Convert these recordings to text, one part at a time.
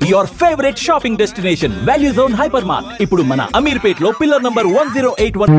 Your favourite shopping destination value zone hyper mart ఇప్పుడు మన అమీర్పేట్ లో పిల్లర్ నంబర్ 1081.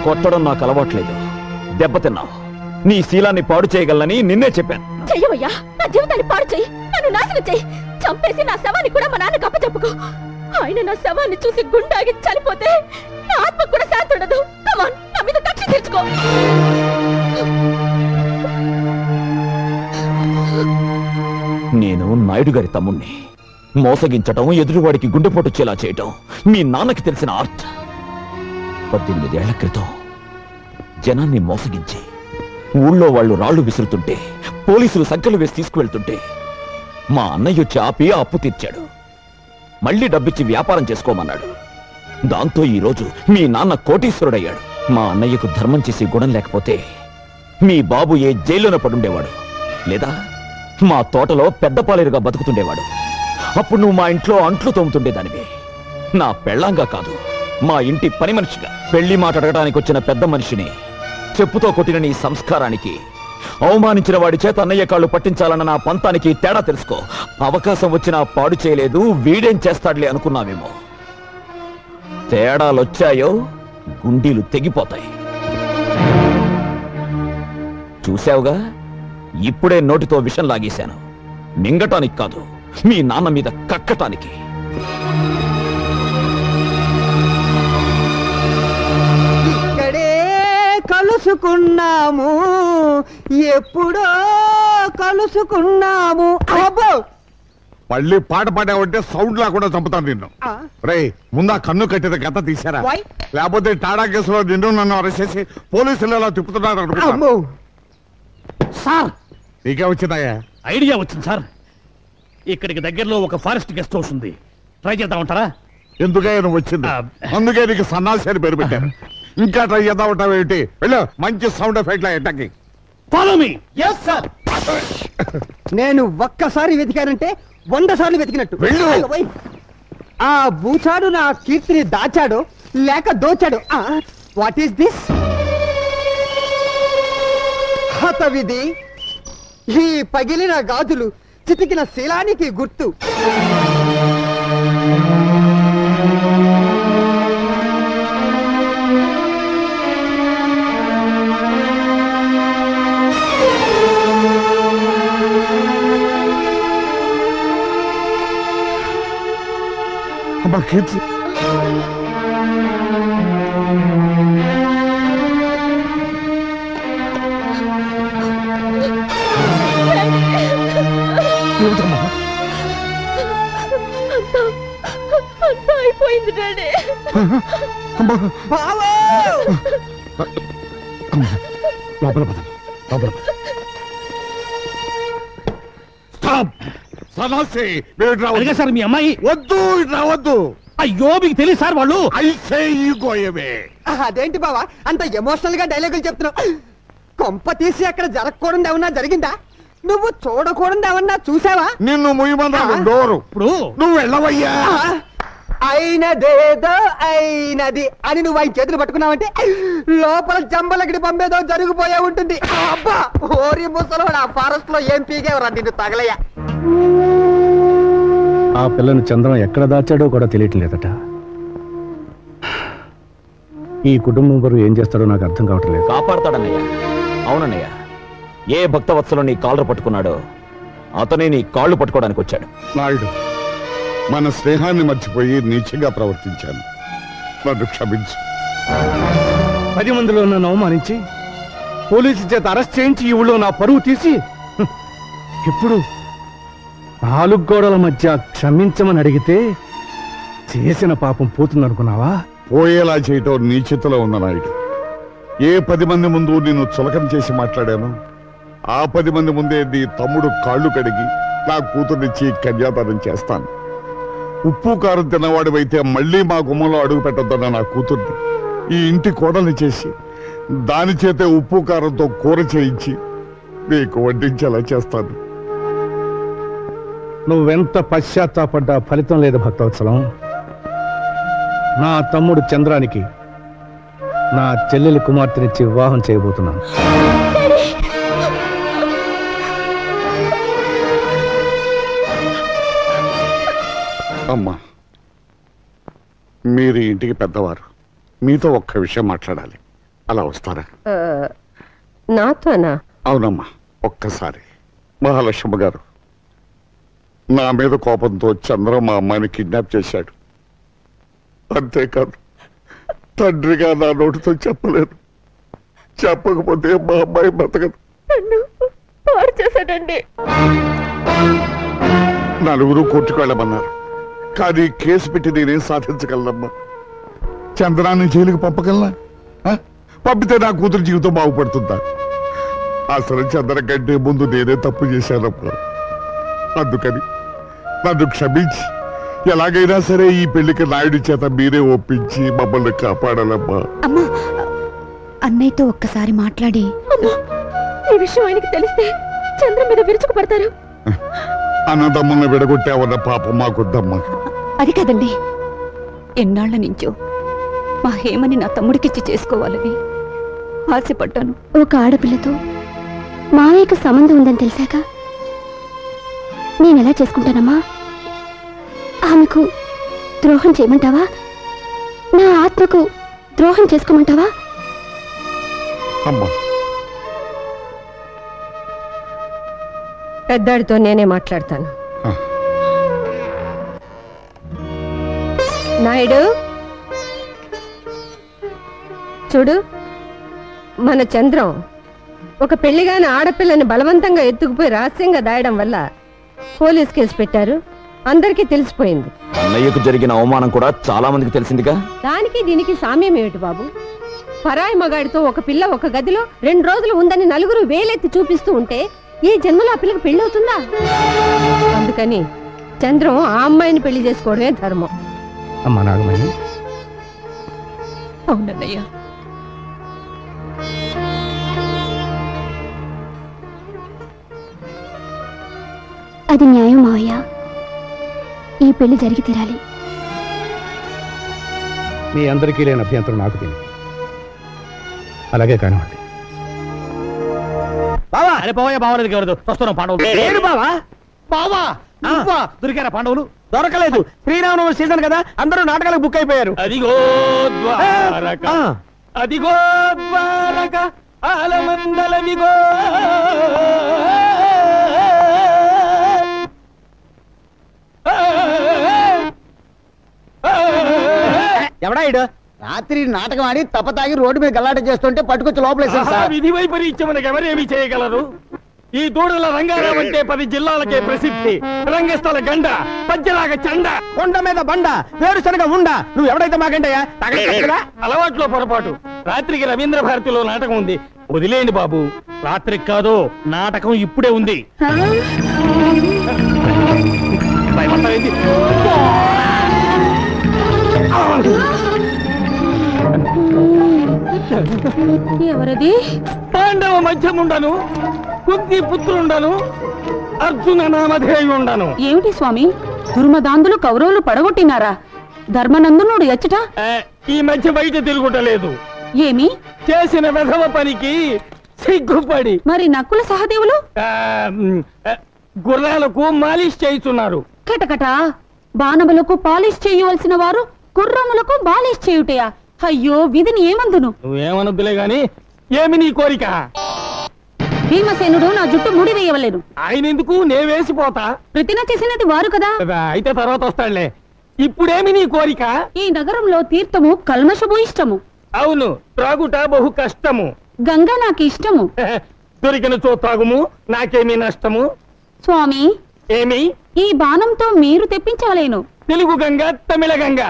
కొట్టడం నాకు అలవాట్లేదు. దెబ్బతిన్నావు. నీ శీలాన్ని పాడు చేయగలనని నిన్నే చెప్పాను. చెయ్యవయ్యా, నా జీవితాన్ని పాడు చెయ్యి, నన్ను నాశనం చెయ్యి, చంపేసి నా శవాన్ని కూడా మా నాన్నకు అప్పచెప్పుకో. ఆయన నా శవాన్ని చూసి గుండాగి చనిపోతే నా ఆత్మ కూడా శాంతి ఉండదు. కమాన్, నా మీద కక్ష తీర్చుకో. నేను నాయుడు గారి తమ్ముణ్ణి. మోసగించటం, ఎదురువాడికి గుండెపోటు వచ్చేలా చేయటం మీ నాన్నకి తెలిసిన ఆర్ట్. 18 ఏళ్ల క్రితం జనాన్ని మోసగించి ఊళ్ళో వాళ్ళు రాళ్లు విసురుతుంటే, పోలీసులు సంఖ్యలు వేసి తీసుకువెళ్తుంటే మా అన్నయ్య వచ్చి ఆపి అప్పు తీర్చాడు. మళ్ళీ డబ్బిచ్చి వ్యాపారం చేసుకోమన్నాడు. దాంతో ఈరోజు మీ నాన్న కోటీశ్వరుడయ్యాడు. మా అన్నయ్యకు ధర్మం చేసి గుణం లేకపోతే మీ బాబు ఏ జైల్లోనే పడుండేవాడు, లేదా మా తోటలో పెద్ద పాలేరుగా బతుకుతుండేవాడు. అప్పుడు నువ్వు మా ఇంట్లో అంట్లు తోముతుండేదానివి. నా పెళ్ళాంగా కాదు, మా ఇంటి పని మనిషిగా. పెళ్లి మాట అడగడానికి వచ్చిన పెద్ద మనిషిని చెప్పుతో కొట్టిన నీ సంస్కారానికి, అవమానించిన వాడి చేత అన్నయ్య కాళ్ళు పట్టించాలన్న నా పంతానికి తేడా తెలుసుకో. అవకాశం వచ్చినా పాడు చేయలేదు, వీడేం చేస్తాడులే అనుకున్నావేమో. తేడాలొచ్చాయో గుండీలు తెగిపోతాయి. చూశావుగా, ఇప్పుడే నోటితో విషం లాగేశాను. మింగటానికి కాదు, మీ నాన్న మీద కక్కటానికి. ఇక్కడే కలుసుకున్నాము, ఎప్పుడో కలుసుకున్నాము. అబ్బో, మళ్ళీ పాట పాడావంటే సౌండ్ లేకుండా చంపుతాను నిన్ను. రే, ముందా కన్ను కట్టిన గత తీశారా? లేకపోతే టాడా కేసులో నిన్ను నన్ను అరెస్ట్ చేసి పోలీసులు ఎలా తిప్పుతున్నారు అనుకుంటా. సార్, నీకే వచ్చిందాయా? ఐడియా వచ్చింది సార్. ఇక్కడికి దగ్గరలో ఒక ఫారెస్ట్ గెస్ట్ హౌస్ ఉంది, ట్రై చేద్దామంటారా? ఎందుకే నువ్వు వచ్చింది? అందుకే నీకు సన్నాసి అని పేరు పెట్టారు. ఇంకా ట్రై చేద్దామంటావు ఏంటి? వెళ్ళు, మంచి సౌండ్ ఎఫెక్ట్ లా ఎట్టకి. Follow me. yes sir. నేను ఒక్కసారి వెతికానంటే 100 సార్లు వెతికినట్టు. ఆ బూచాడు నా కీర్తిని దాచాడు లేక దోచాడు. What is this? హతవిధి ఈ పగిలిన గాజులు చితికిన శీలానికి గుర్తు. అమ్మా కీర్తి, ఏమిటమ్మా? అంతా అయిపోయింది డాడీ. అమ్మా బావో లోపల పద, లోపల పద. స్టాప్! సన్నాసి, మీరు ఇటు రావద్దు. అదిగా సార్ మీ అమ్మాయి. వద్దు, ఇటు రావద్దు. అయ్యో మీకు తెలియదు సార్ వాళ్ళు. I say you go away. అదేంటి బావా అంత ఎమోషనల్ గా డైలాగులు చెప్తున్నావు? కొంప తీసి అక్కడ జరగకూడదు ఏమన్నా జరిగిందా? నువ్వు చూడకూడదు ఏమన్నా చూసావా? నిన్ను ముయ్యమన్నాను డోరు. ఇప్పుడు నువ్వు వెళ్ళవయ్యా. అయినదేదో అయినది అని నువ్వు ఆయన చేతులు పట్టుకున్నావంటే లోపల జంబలగిడి పంపేదో జరిగిపోయే ఉంటుంది. అబ్బా ఓరి ముసలోడు, ఆ ఫారెస్ట్ లో ఏం పీగేవరా నిన్ను తగలయ్యా. ఆ పిల్లను చంద్రం ఎక్కడ దాచాడో కూడా తెలియట్లేదట. ఈ కుటుంబం వారు ఏం చేస్తాడో నాకు అర్థం కావట్లేదు. కాపాడతాడన్నయ్య. అవునన్నయ్య, ఏ భక్తవత్సలో నీ కాళ్ళు పట్టుకున్నాడో అతనే నీ కాళ్ళు పట్టుకోవడానికి వచ్చాడు. నాయుడు, మన స్నేహాన్ని మర్చిపోయి నీచంగా ప్రవర్తించాను, నన్ను క్షమించు. 10 మందిలో నన్ను అవమానించి పోలీసు చేత అరెస్ట్ చేయించి ఈ ఊళ్ళో నా పరువు తీసి ఇప్పుడు 4 గోడల మధ్య క్షమించమని అడిగితే చేసిన పాపం పోతుందనుకున్నావా? పోయేలా చేయటం నీ చేతిలో ఉన్న నాయుడు. ఏ 10 మంది ముందు నిన్ను చులకన చేసి మాట్లాడాను, ఆ 10 మంది ముందే నీ తమ్ముడు కాళ్ళు కడిగి నా కూతుర్నిచ్చి కన్యాదానం చేస్తాను. ఉప్పు కారం తిన్నవాడివైతే మళ్ళీ మా గుమ్మంలో అడుగు పెట్టొద్దన్న నా కూతుర్ని ఈ ఇంటి కోడల్ని చేసి దాని చేతే ఉప్పు కారంతో కూర చేయించి నీకు వడ్డించేలా చేస్తాను. నువ్వెంత పశ్చాత్తాపడ్డా ఫలితం లేదు భక్తవత్సలం. నా తమ్ముడు చంద్రానికి నా చెల్లెలి కుమార్తెనిచ్చి వివాహం చేయబోతున్నాను. అమ్మా, మీరు ఇంటికి పెద్దవారు, మీతో ఒక్క విషయం మాట్లాడాలి. అలా వస్తారా? నాతోనా? అవునమ్మా, ఒక్కసారి. మహాలక్ష్మ గారు, నా మీద కోపంతో చంద్ర మా అమ్మాయిని కిడ్నాప్ చేశాడు. అంతేకాదు, తండ్రిగా నా నోటితో చెప్పలేదు. చెప్పకపోతే మా అమ్మాయి బ్రతకదు. నన్ను పాడు చేశాడండి. నలుగురు కోర్టుకు వెళ్ళమన్నారు, కానీ కేసు పెట్టి నేనేం సాధించగలనమ్మా? చంద్రాన్ని జైలుకి పంపగలనా? పంపితే నా కూతురు జీవితం బాగుపడుతుందా? అసలు చంద్ర కంటే ముందు నేనే తప్పు చేశానమ్మా. అందుకని నన్ను క్షమించి ఎలాగైనా సరే ఈ పెళ్లికి నాయుడి చేత మీరే ఒప్పించి మమ్మల్ని కాపాడాలమ్మా. అమ్మా, అన్నయ్యతో ఒక్కసారి మాట్లాడి. ఈ విషయం ఆయనకి తెలిస్తే చంద్ర మీద విరుచుకు పడతారు. అన్నదమ్ముల్ని విడగొట్టావన్న పాపం మాకొద్దమ్మా. అది కాదండి, ఎన్నాళ్ల నుంచో మా హేమని నా తమ్ముడికిచ్చి చేసుకోవాలని ఆశపడ్డాను. ఒక ఆడపిల్లతో మావయ్యకు సంబంధం ఉందని తెలిసాక నేనెలా చేసుకుంటానమ్మా? ఆమెకు ద్రోహం చేయమంటావా? నా ఆత్మకు ద్రోహం చేసుకోమంటావా? అమ్మా, పెద్దాడితో నేనే మాట్లాడతాను. నాయుడు, చూడు, మన చంద్రం ఒక పెళ్లిగాని ఆడపిల్లని బలవంతంగా ఎత్తుకుపోయి రహస్యంగా దాయడం వల్ల పోలీస్ కేసు పెట్టారు. అందరికీ తెలిసిపోయింది. అన్నయ్యకు జరిగిన అవమానం కూడా చాలా మందికి తెలిసిందిగా. దానికి దీనికి సామ్యం ఏమిటి బాబు? పరాయి మగాడితో ఒక పిల్ల ఒక గదిలో 2 రోజులు ఉందని నలుగురు వేలెత్తి చూపిస్తూ ఉంటే ఈ జన్మలో ఆ పిల్లకి పెళ్లి అవుతుందా? అందుకని చంద్రం ఆ అమ్మాయిని పెళ్లి చేసుకోవడమే ధర్మం. అమ్మా నాగమణి, అవునన్నయ్య, అది న్యాయం మావయ్య. ఈ పెళ్లి జరిగి తీరాలి. మీ అందరికీ లేని అభ్యంతరం నాకు తెలియదు. అలాగే కానివ్వండి. బావా అరే పోయా బావలేదు ఎవరు వస్తున్నాం పాండవులు బావా బావా దొరికారా పాండవులు దొరకలేదు శ్రీరామనవమి సీజన్ కదా అందరూ నాటకాలకు బుక్ అయిపోయారు అదిగో ద్వారక అదిగో ద్వారక ఆలమందలవిగో ఎవడా ఇడు రాత్రి నాటకం ఆడి తప్పతాగి రోడ్డు మీద గల్లాట చేస్తుంటే పట్టుకొచ్చి లోపలేసారు సార్. విధి వైపరీత్యమునకు ఎవరేమి చేయగలరు? ఈ దూడల రంగారావు అంటే 10 జిల్లాలకే ప్రసిద్ధి. రంగస్థల గండ పద్యలాగ చండ కొండ మీద బండ వేరుశనగ ఉండ నువ్వు ఎవడైతే మాకంటయ్యా అలవాట్లో పొరపాటు. రాత్రికి రవీంద్ర భారతిలో నాటకం ఉంది. వదిలేండి బాబు. రాత్రికి కాదు నాటకం ఇప్పుడే ఉంది. భయపడతావేంటి? ఎవరది? పాండవ మధ్యముండను కుంతి పుత్రుండను అర్జున నామధేయుండను. ఏమిటి స్వామి, దుర్మదాంధులు కౌరవులు పడగొట్టినారా? ధర్మనందనుడు ఎచ్చట ఈ మధ్య బయట తిరుగుటలేదు. ఏమి చేసిన వెధవ పనికి సిగ్గుపడి. మరి నక్కుల సహదేవులు గుర్రాలకు మాలిష్ చేయుచున్నారు. కటకట బాణములకు పాలిష్ చేయవలసిన వారు గుర్రములకు బాలిష్ చేయుటయా? అయ్యో విధిని ఏమందును? నువ్వేమనొద్దులే గాని ఏమి నీ కోరిక? భీమసేనుడు నా జుట్టు ముడి వేయవలేను. ఆయన ఎందుకు? నే వేసిపోతా. ప్రతిన చేసినది వారు కదా. అయితే తర్వాత వస్తాడులే. ఇప్పుడేమి నీ కోరిక? ఈ నగరంలో తీర్థము కల్మషము ఇష్టము. అవును, త్రాగుట బహు కష్టము. గంగ నాకు ఇష్టము. దొరికిన చో త్రాగుము, నాకేమీ నష్టము. స్వామి ఏమి? ఈ బాణంతో మీరు తెప్పించవలేను. తెలుగు గంగ, తమిళ గంగ,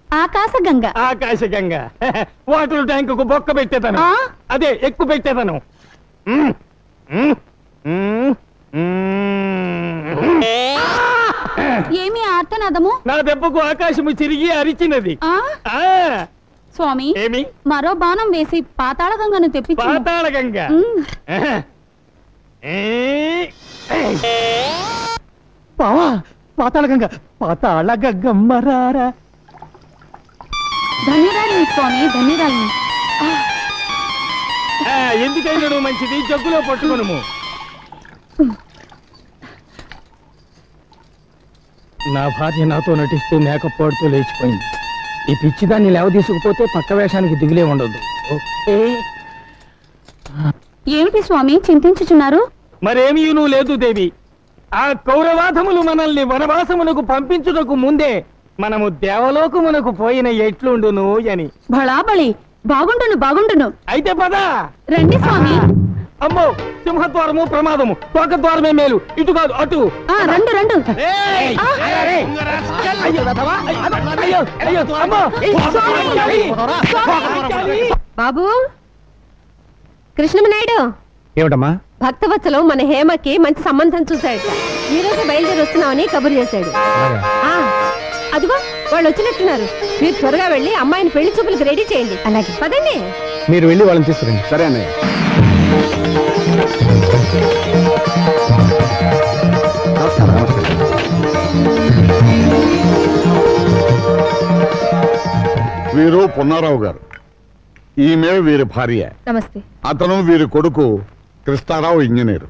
ఆకాశ గంగ. ఆకాశ గంగ. వాటర్ ట్యాంకు బొక్క పెట్టేతను. అదే ఎక్కువ పెట్టేతను. ఏమి ఆర్తనాదము? నా దెబ్బకు ఆకాశము తిరిగి అరిచినది. స్వామి ఏమి? మరో బాణం వేసి పాతాళ గంగను తెప్పించు. పాతాళ గంగ. పాతాళ గంగ పాతాళ గంగమ్మరారా. ధన్యరాలిని స్వామి, ధన్యరాలిని. ఎందుకైనా మంచిది, జగ్గులో పట్టుకొనుము. నా భార్య నాతో నటిస్తూ మేకప్ పాడుతూ లేచిపోయింది. ఈ పిచ్చిదాన్ని లేవ తీసుకుపోతే పక్క వేషానికి దిగులే ఉండదు. ఏమిటి స్వామి చింతించుచున్నారు? మరేమీ లేదు దేవి. ఆ కౌరవాధములు మనల్ని వనవాసమునకు పంపించుటకు ముందే మనము దేవలోకమునకు పోయిన ఎట్లుండును అని. బళాబళి బాగుండును బాగుండును. అయితే పద రండి స్వామి. అమ్మో, సింహద్వారము ప్రమాదము, తోకద్వారమే మేలు. ఇటు కాదు అటు. రండు రండు. బాబు కృష్ణమనాయుడు. ఏమిటమ్మా? భక్తవత్సలం మన హేమకి మంచి సంబంధం చూశాడు. ఈ రోజు బయలుదేరి వస్తున్నామని కబురు చేశాడు. అదిగో వాళ్ళు వచ్చినట్టున్నారు. మీరు త్వరగా వెళ్ళి అమ్మాయిని పెళ్లి చూపులకు రెడీ చేయండి. అలాగే పదండి. మీరు వెళ్ళి వాళ్ళని తీసుకురండి. సరే అన్నయ్య. వీరు పున్నారావు గారు, ఈమె వీరి భార్య. నమస్తే. అతను వీరి కొడుకు కృష్ణారావు, ఇంజనీరు.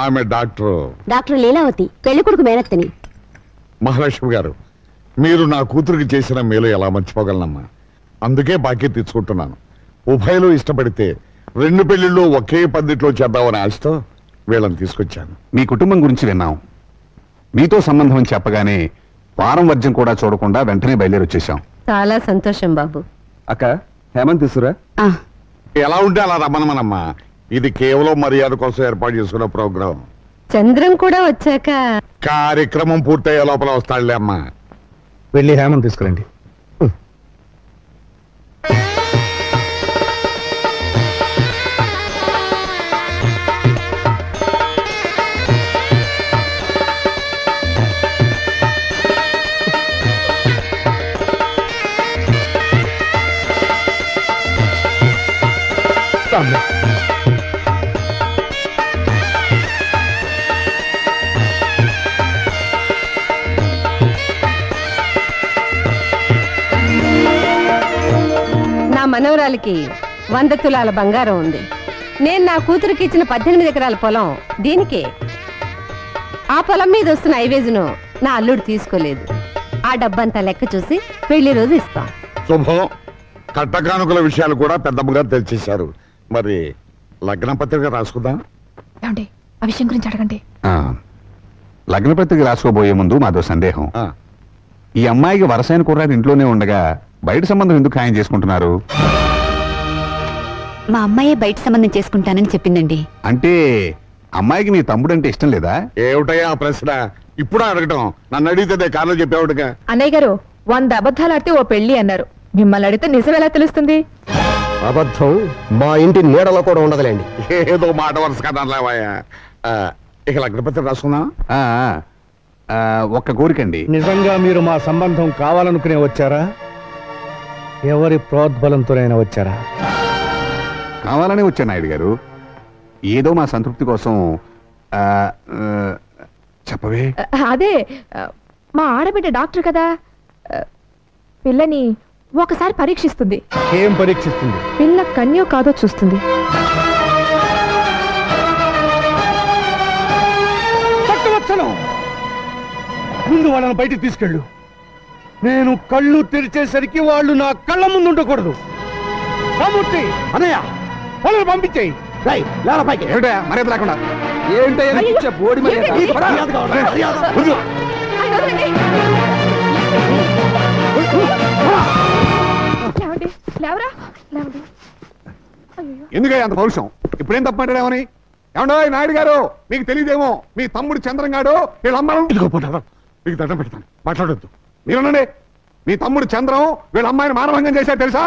ఆమె డాక్టర్ లీలావతి, పెళ్లి కొడుకు మేనత్తని. మహాలక్ష్మి గారు, మీరు నా కూతురికి చేసిన మేలు ఎలా మర్చిపోగలనమ్మా? అందుకే బాకీ తీసుకుంటున్నాను. ఉభయలు ఇష్టపడితే 2 పెళ్లిళ్ళు ఒకే పద్ధతిలో చేద్దామని ఆశతో వీళ్ళని తీసుకొచ్చాను. మీ కుటుంబం గురించి విన్నాం. మీతో సంబంధం చెప్పగానే వారం వర్జం కూడా చూడకుండా వెంటనే బయలుదేరి వచ్చేసాం. చాలా సంతోషం బాబు. అక్క హేమంత్ తీసురా. ఎలా ఉంటే అలా రమ్మనమ్మా. ఇది కేవలం మర్యాద కోసం ఏర్పాటు చేసుకున్న ప్రోగ్రాం. చంద్రం కూడా వచ్చాక కార్యక్రమం పూర్తయ్యే లోపల వస్తాడులే అమ్మా. వెళ్ళి హేమంత్ తీసుకురండి. నా మనవరాలికి 100 తులాల బంగారం ఉంది. నేను నా కూతురికి ఇచ్చిన 18 ఎకరాల పొలం దీనికే. ఆ పొలం మీద వస్తున్న ఐవేజును నా అల్లుడు తీసుకోలేదు. ఆ డబ్బంతా లెక్క చూసి పెళ్లి రోజు ఇస్తాం. శుభం. కట్టకానుకల విషయాలు కూడా పెద్దమ్మగా తెచ్చేశారు. మరి లగ్న పత్రిక రాసుకుందాం. ఆ విషయం గురించి అడగండి. లగ్న పత్రిక రాసుకోబోయే ముందు మాదో సందేహం. ఈ అమ్మాయికి వరసైన కుర్రాడు ఇంట్లోనే ఉండగా బయట సంబంధం ఎందుకు ఖాయం చేసుకుంటున్నారు? మా అమ్మాయే బయట సంబంధం చేసుకుంటానని చెప్పిందండి. అంటే అమ్మాయికి నీ తమ్ముడు అంటే ఇష్టం లేదా? ఏమిటయ్యా ఆ ప్రశ్న ఇప్పుడు అడగటం? నన్ను అడిగితే కారణం చెప్పేవాడుగా. అన్నయ్య గారు 100 అబద్ధాలు ఆడితే ఓ పెళ్లి అన్నారు. మిమ్మల్ని అడిగితే నిజం ఎలా తెలుస్తుంది? అబద్ధం మా ఇంటి నీడలో కూడా ఉండదులేండి. ఏదో మాట వరుస కదా లేవయ్యా. ఇక లగ్నపత్రిక రాసుకుందాం. ఒక్క కోరికండి. నిజంగా మీరు మా సంబంధం కావాలనుకునే వచ్చారా, ఎవరి ప్రోద్బలంతోనైనా వచ్చారా? కావాలనే వచ్చా నాయుడు గారు. ఏదో మా సంతృప్తి కోసం. చెప్పవే. అదే మా ఆడబిడ్డ డాక్టర్ కదా, పిల్లని ఒకసారి పరీక్షిస్తుంది. ఏం పరీక్షిస్తుంది? పిల్ల కన్యో కాదో చూస్తుంది. ముందు వాళ్ళని బయటికి తీసుకెళ్ళు. నేను కళ్ళు తెరిచేసరికి వాళ్ళు నా కళ్ళ ముందు ఉండకూడదు. రామూర్తి అన్నయ్య వాళ్ళని పంపించేయి. మర్యాద లేకుండా ఎందుకయ్యా అంత పౌరుషం? ఇప్పుడేం తప్పమంటాడేమని? ఏమండో నాయుడు గారు, మీకు తెలియదేమో, మీ తమ్ముడు చంద్రంగాడు వీళ్ళ అమ్మాయి మీకు దండం పెడతాను, మాట్లాడొద్దు. మీరునండి, మీ తమ్ముడు చంద్రం వీళ్ళ అమ్మాయిని మానభంగం చేశారు తెలుసా?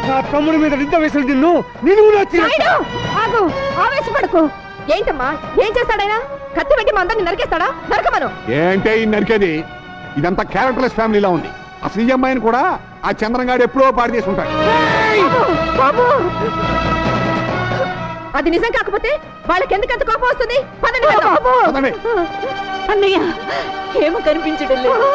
నా తమ్ముడి మీద నిద్ర వేసిన నిన్ను ఆగు, ఆవేశపడకు. ఏంటమ్మా, ఏం చేస్తాడైనా? కత్తి పెట్టి మా అందరిని నరికేస్తాడా? నరకమను. ఏంటే ఈ నరికేది? ఇదంతా క్యారెక్టర్లెస్ ఫ్యామిలీలా ఉంది. అసలు ఈ అమ్మాయిని కూడా ఆ చంద్రంగాడు ఎప్పుడో పాడు చేసి ఉంటాడు. అది నిజం కాకపోతే వాళ్ళకి ఎందుకంత కోపం వస్తుంది? అన్నయ్య ఏమో కనిపించడం లేదు.